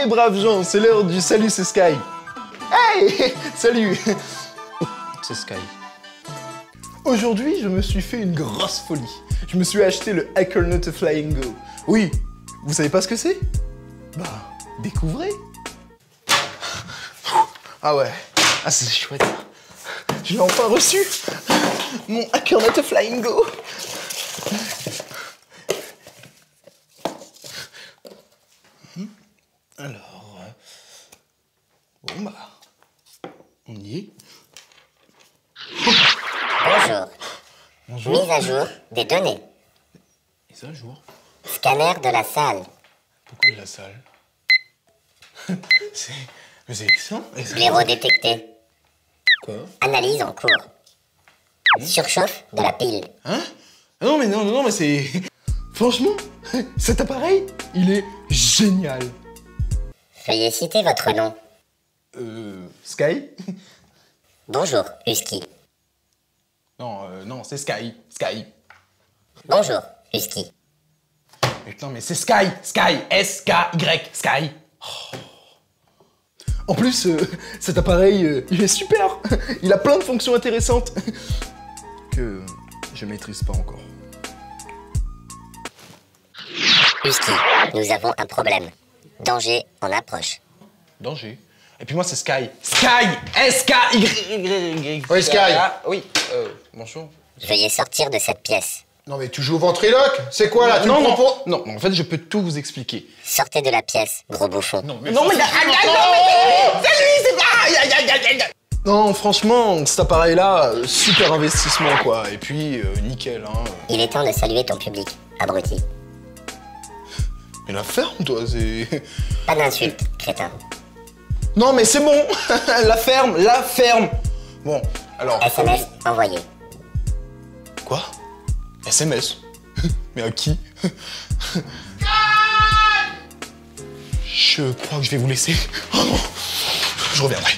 braves gens, c'est l'heure du salut, c'est Sky. Hey, salut. C'est Sky. Aujourd'hui, je me suis fait une grosse folie. Je me suis acheté le Akernaut Flying Go. Oui, vous savez pas ce que c'est? Bah, découvrez. Ah ouais, ah c'est chouette. Je l'ai enfin reçu, mon Akernaut Flying Go. Alors, bon bah, on y est. Bonjour. Bonjour. Mise à jour des données. Mise à jour. Scanner de la salle. Pourquoi de la salle? Mais c'est excellent. Blaireau détecté. Quoi? Analyse en cours. Surchauffe de la pile. Hein? Ah non mais non mais c'est... Franchement, cet appareil, il est génial. Veuillez citer votre nom. Sky? Bonjour, Husky. Non, c'est Sky. Sky. Bonjour, Husky. Putain, mais c'est Sky. Sky. S-K-Y. Sky. Oh. En plus, cet appareil, il est super. Il a plein de fonctions intéressantes que je maîtrise pas encore. Husky, nous avons un problème. Danger en approche. Danger. Et puis moi, c'est Sky. Sky. S-K-Y. Oui, Sky. Oui, bonjour. Veuillez sortir de cette pièce. Non mais tu joues au ventriloque? C'est quoi là? Tu me prends pour... Non, en fait, je peux tout vous expliquer. Sortez de la pièce, gros bouffon. Non, mais c'est lui, c'est pas... Non, franchement, cet appareil-là, super investissement, quoi. Et puis, nickel, hein. Il est temps de saluer ton public, abruti. Mais la ferme, toi, c'est... Pas d'insultes, crétin. Non, mais c'est bon. La ferme. Bon, alors... SMS envoyé. Quoi? SMS? Mais à qui? Je crois que je vais vous laisser. Oh non, je reviendrai.